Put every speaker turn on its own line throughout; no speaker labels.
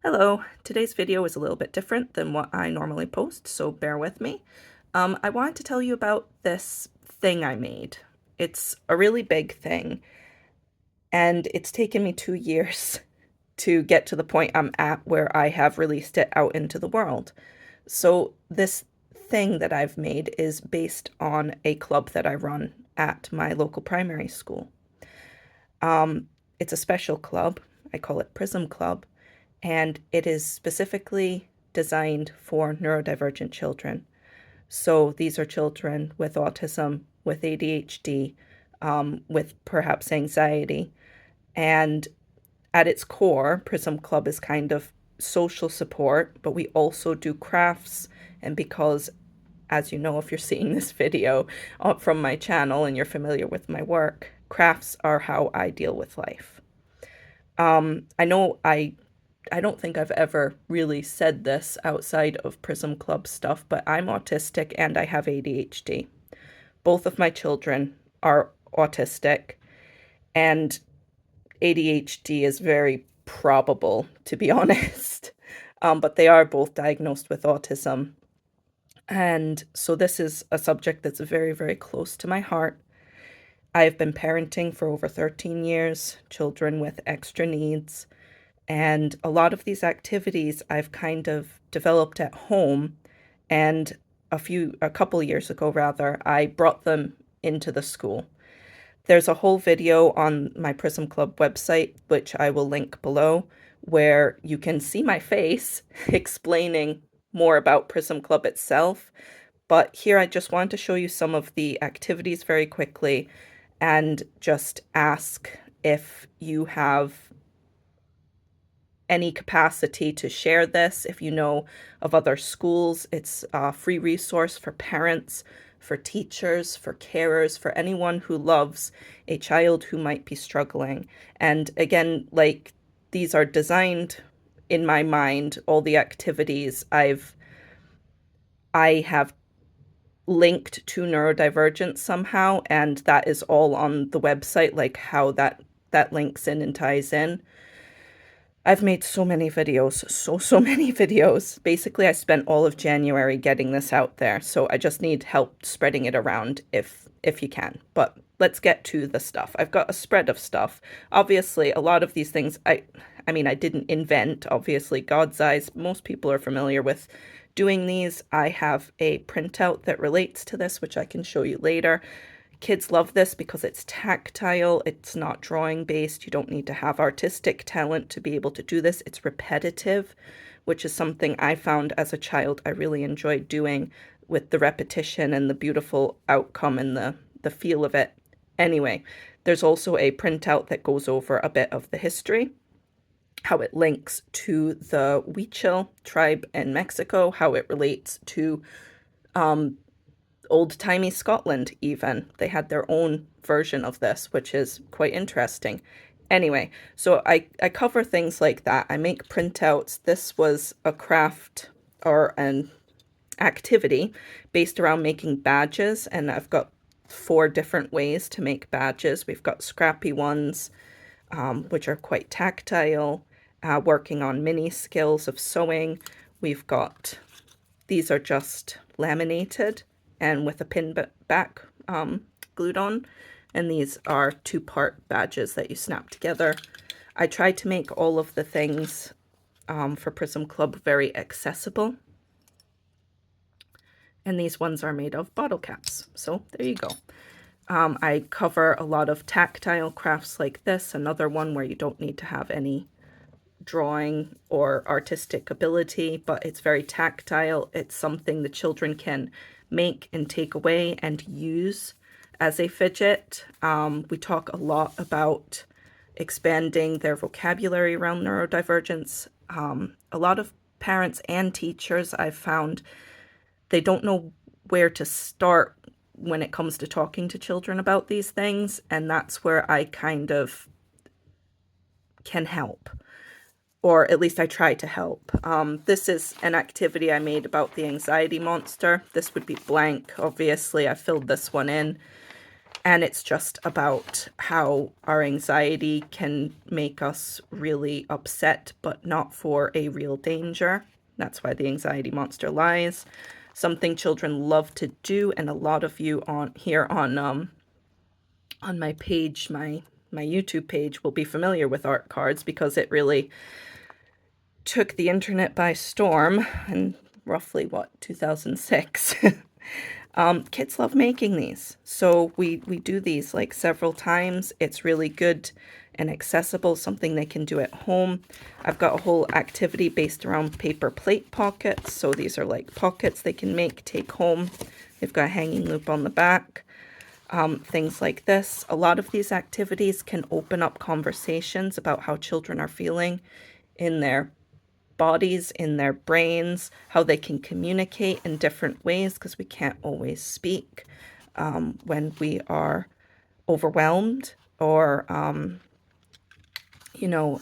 Hello, today's video is a little bit different than what I normally post, so bear with me. I wanted to tell you about this thing I made. It's a really big thing, and it's taken me 2 years to get to the point I'm at where I have released it out into the world. So this thing that I've made is based on a club that I run at my local primary school. It's a special club. I call it Prism Club, and it is specifically designed for neurodivergent children. So these are children with autism, with ADHD, with perhaps anxiety. And at its core, Prism Club is kind of social support, but we also do crafts. And because, as you know, if you're seeing this video from my channel and you're familiar with my work, crafts are how I deal with life. I know I don't think I've ever really said this outside of Prism Club stuff, but I'm autistic and I have ADHD. Both of my children are autistic, and ADHD is very probable, to be honest. But they are both diagnosed with autism. And so this is a subject that's very, very close to my heart. I've been parenting for over 13 years, children with extra needs. And a lot of these activities I've kind of developed at home, and a couple years ago rather, I brought them into the school. There's a whole video on my Prism Club website, which I will link below, where you can see my face explaining more about Prism Club itself. But here I just wanted to show you some of the activities very quickly and just ask if you have any capacity to share this. If you know of other schools, it's a free resource for parents, for teachers, for carers, for anyone who loves a child who might be struggling. And again, like, these are designed in my mind, all the activities I have linked to neurodivergence somehow, and that is all on the website, like how that links in and ties in. I've made so many videos, so many videos. Basically, I spent all of January getting this out there, so I just need help spreading it around if you can. But let's get to the stuff. I've got a spread of stuff. Obviously, a lot of these things I mean, I didn't invent, obviously, God's eyes. Most people are familiar with doing these. I have a printout that relates to this, which I can show you later. Kids love this because it's tactile, it's not drawing based, you don't need to have artistic talent to be able to do this. It's repetitive, which is something I found as a child I really enjoyed doing, with the repetition and the beautiful outcome and the feel of it. Anyway, there's also a printout that goes over a bit of the history, how it links to the Huichil tribe in Mexico, how it relates to old-timey Scotland even. They had their own version of this, which is quite interesting. Anyway, so I cover things like that. I make printouts. This was a craft or an activity based around making badges, and I've got 4 different ways to make badges. We've got scrappy ones, which are quite tactile, working on mini skills of sewing. We've got, these are just laminated and with a pin back glued on, and these are 2-part badges that you snap together. I tried to make all of the things for Prism Club very accessible, and these ones are made of bottle caps, so there you go. I cover a lot of tactile crafts like this, another one where you don't need to have any drawing or artistic ability, but it's very tactile. It's something the children can make and take away and use as a fidget. We talk a lot about expanding their vocabulary around neurodivergence. A lot of parents and teachers, I've found, they don't know where to start when it comes to talking to children about these things, and that's where I kind of can help. Or at least I try to help. This is an activity I made about the anxiety monster. This would be blank, obviously. I filled this one in. And it's just about how our anxiety can make us really upset, but not for a real danger. That's why the anxiety monster lies. Something children love to do, and a lot of you on here on my page, my YouTube page, will be familiar with art cards because it really took the internet by storm in roughly, what, 2006. Kids love making these. So we do these like several times. It's really good and accessible, something they can do at home. I've got a whole activity based around paper plate pockets. So these are like pockets they can make, take home. They've got a hanging loop on the back. Things like this. A lot of these activities can open up conversations about how children are feeling in their bodies, in their brains, how they can communicate in different ways, because we can't always speak when we are overwhelmed or, you know,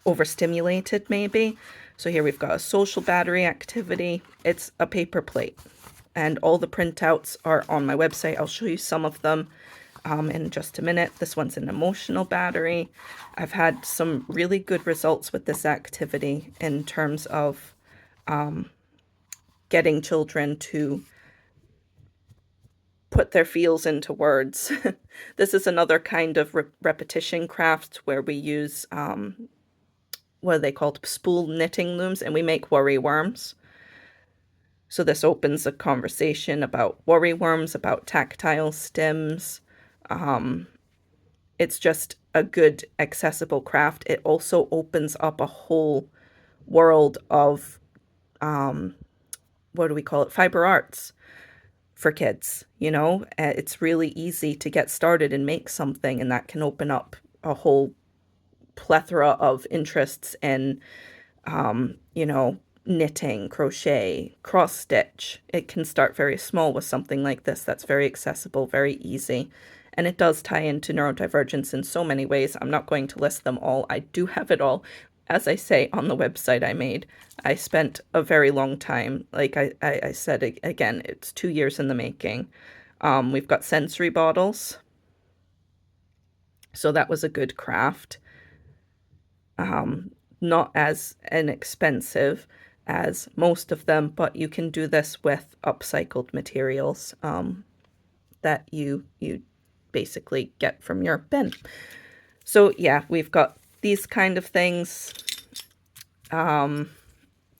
overstimulated maybe. So here we've got a social battery activity. It's a paper plate. And all the printouts are on my website. I'll show you some of them in just a minute. This one's an emotional battery. I've had some really good results with this activity in terms of getting children to put their feels into words. This is another kind of repetition craft where we use what are they called? Spool knitting looms, and we make worry worms. So this opens a conversation about worry worms, about tactile stims. It's just a good, accessible craft. It also opens up a whole world of, what do we call it? Fiber arts for kids, you know? It's really easy to get started and make something, and that can open up a whole plethora of interests in, you know, knitting, crochet, cross stitch. It can start very small with something like this that's very accessible, very easy. And it does tie into neurodivergence in so many ways. I'm not going to list them all. I do have it all, as I say, on the website I made. I spent a very long time. Like I said, again, it's 2 years in the making. We've got sensory bottles. So that was a good craft. Not as inexpensive as most of them, but you can do this with upcycled materials that you basically get from your bin. So yeah, we've got these kind of things.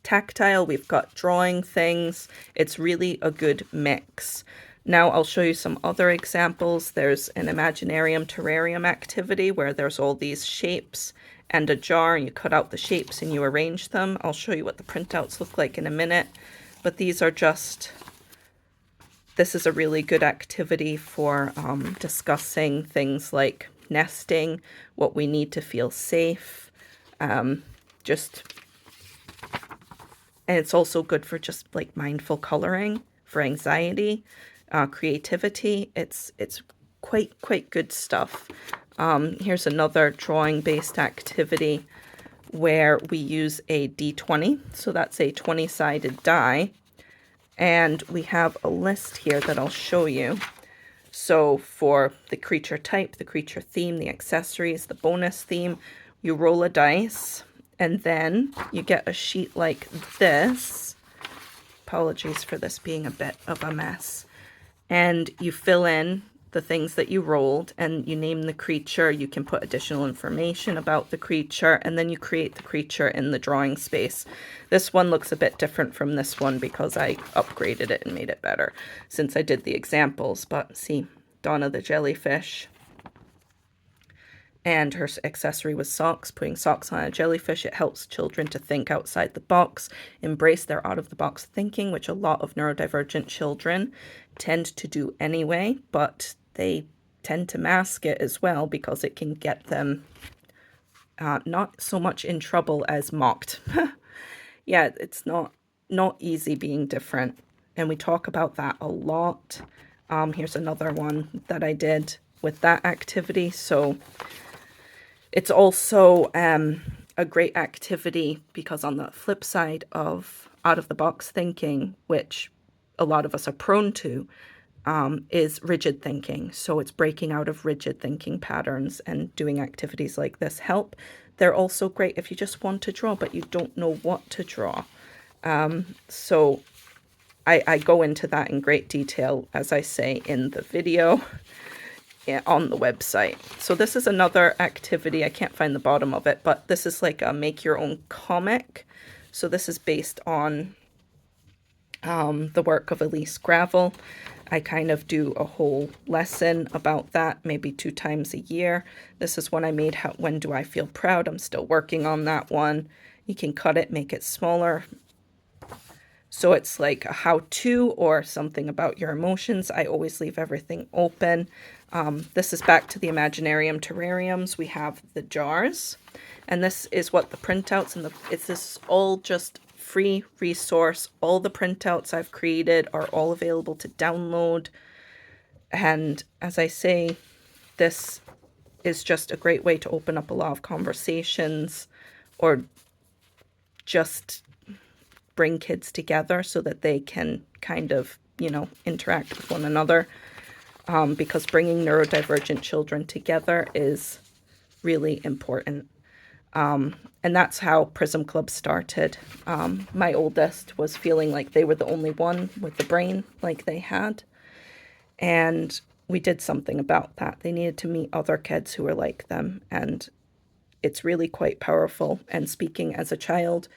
Tactile, we've got drawing things. It's really a good mix. Now I'll show you some other examples. There's an Imaginarium terrarium activity where there's all these shapes and a jar, and you cut out the shapes and you arrange them. I'll show you what the printouts look like in a minute. But these are just, this is a really good activity for discussing things like nesting, what we need to feel safe, and it's also good for just like mindful coloring, for anxiety, creativity. It's quite good stuff. Here's another drawing-based activity where we use a D20. So that's a 20-sided die. And we have a list here that I'll show you. So for the creature type, the creature theme, the accessories, the bonus theme, you roll a dice, and then you get a sheet like this. Apologies for this being a bit of a mess. And you fill in the things that you rolled, and you name the creature. You can put additional information about the creature, and then you create the creature in the drawing space. This one looks a bit different from this one because I upgraded it and made it better since I did the examples. But see, Donna the jellyfish, and her accessory was socks. Putting socks on a jellyfish, it helps children to think outside the box, embrace their out-of-the-box thinking, which a lot of neurodivergent children tend to do anyway, but they tend to mask it as well because it can get them not so much in trouble as mocked. Yeah, it's not easy being different, and we talk about that a lot. Here's another one that I did with that activity. So it's also a great activity because on the flip side of out-of-the-box thinking, which a lot of us are prone to, is rigid thinking. So it's breaking out of rigid thinking patterns, and doing activities like this help. They're also great if you just want to draw, but you don't know what to draw. So I go into that in great detail, as I say in the video on the website. So this is another activity. I can't find the bottom of it, but this is like a make your own comic. So this is based on the work of Elise Gravel. I kind of do a whole lesson about that, maybe 2 times a year. This is one I made, When Do I Feel Proud? I'm still working on that one. You can cut it, make it smaller. So it's like a how-to or something about your emotions. I always leave everything open. This is back to the Imaginarium terrariums. We have the jars, and this is what the printouts and this is all just free resource. All the printouts I've created are all available to download. And as I say, this is just a great way to open up a lot of conversations, or just bring kids together so that they can kind of, interact with one another. Because bringing neurodivergent children together is really important. And that's how Prism Club started. My oldest was feeling like they were the only one with the brain like they had. And we did something about that. They needed to meet other kids who were like them. And it's really quite powerful. And speaking as a child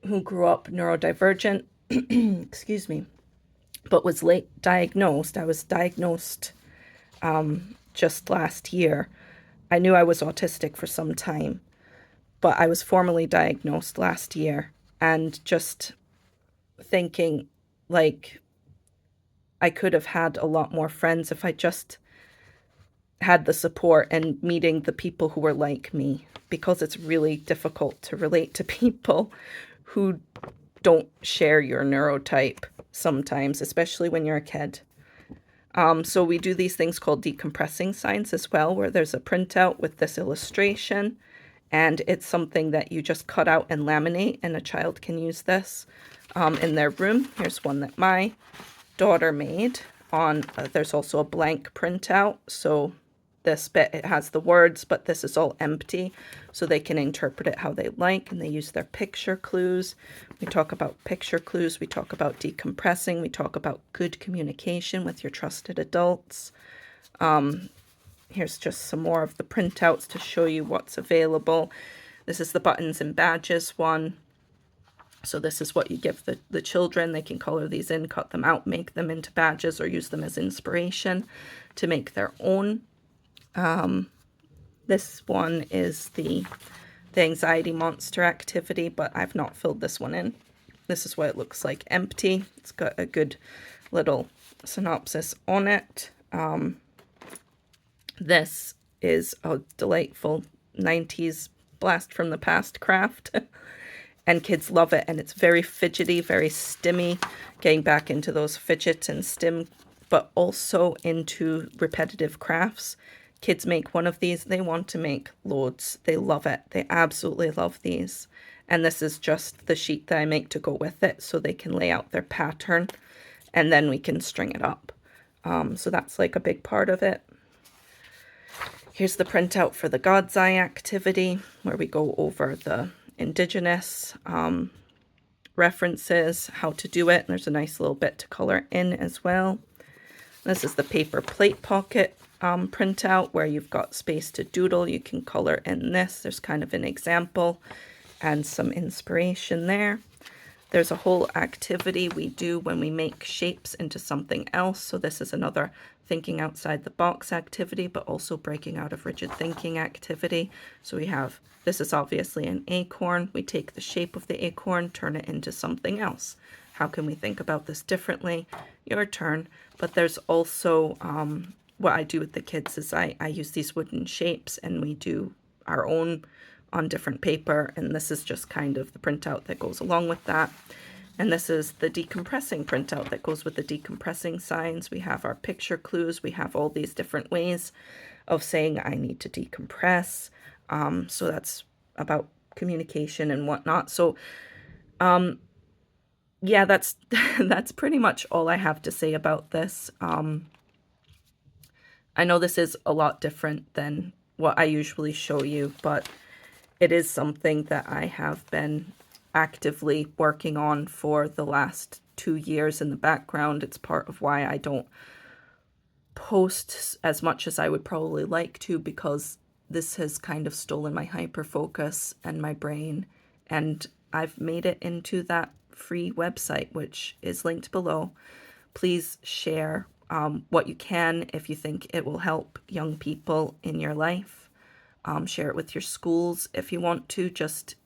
who grew up neurodivergent, excuse me, but was late diagnosed. I was diagnosed just last year. I knew I was autistic for some time, but I was formally diagnosed last year, and just thinking like I could have had a lot more friends if I just had the support and meeting the people who were like me, because it's really difficult to relate to people who don't share your neurotype sometimes, especially when you're a kid. So we do these things called decompressing signs as well, where there's a printout with this illustration, and it's something that you just cut out and laminate, and a child can use this in their room. Here's one that my daughter made on, there's also a blank printout. So this bit, it has the words, but this is all empty, so they can interpret it how they like, and they use their picture clues. We talk about picture clues, we talk about decompressing, we talk about good communication with your trusted adults. Here's just some more of the printouts to show you what's available. This is the buttons and badges one. So this is what you give the children. They can color these in, cut them out, make them into badges, or use them as inspiration to make their own. This one is the anxiety monster activity, but I've not filled this one in. This is what it looks like empty. It's got a good little synopsis on it. This is a delightful 90s blast from the past craft. And kids love it, and it's very fidgety, very stimmy, getting back into those fidget and stim, but also into repetitive crafts. Kids make one of these, they want to make loads. They love it. They absolutely love these. And this is just the sheet that I make to go with it, so they can lay out their pattern, and then we can string it up. So that's like a big part of it. Here's the printout for the God's Eye activity, where we go over the Indigenous references, how to do it. And there's a nice little bit to color in as well. This is the paper plate pocket printout, where you've got space to doodle. You can color in this. There's kind of an example and some inspiration there. There's a whole activity we do when we make shapes into something else. So this is another thinking outside the box activity, but also breaking out of rigid thinking activity. So we have, this is obviously an acorn. We take the shape of the acorn, turn it into something else. How can we think about this differently? Your turn. But there's also, what I do with the kids is I use these wooden shapes, and we do our own on different paper, and this is just kind of the printout that goes along with that. And this is the decompressing printout that goes with the decompressing signs. We have our picture clues. We have all these different ways of saying I need to decompress. So that's about communication and whatnot. So yeah, that's that's pretty much all I have to say about this. I know this is a lot different than what I usually show you, but it is something that I have been actively working on for the last 2 years in the background. It's part of why I don't post as much as I would probably like to, because this has kind of stolen my hyper focus and my brain. And I've made it into that free website, which is linked below. Please share what you can if you think it will help young people in your life. Share it with your schools if you want to. Just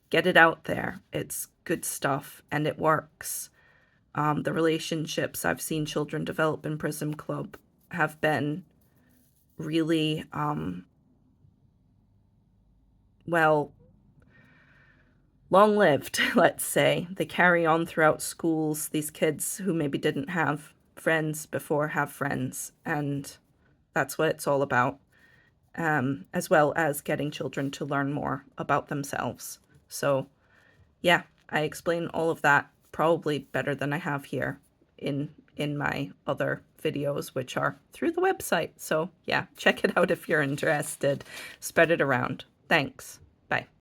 get it out there. It's good stuff and it works. The relationships I've seen children develop in Prism Club have been really, well, long lived, let's say. They carry on throughout schools. These kids who maybe didn't have friends before have friends, and that's what it's all about, as well as getting children to learn more about themselves. So, yeah, I explain all of that probably better than I have here in my other videos, which are through the website. So, yeah, check it out if you're interested. Spread it around. Thanks. Bye.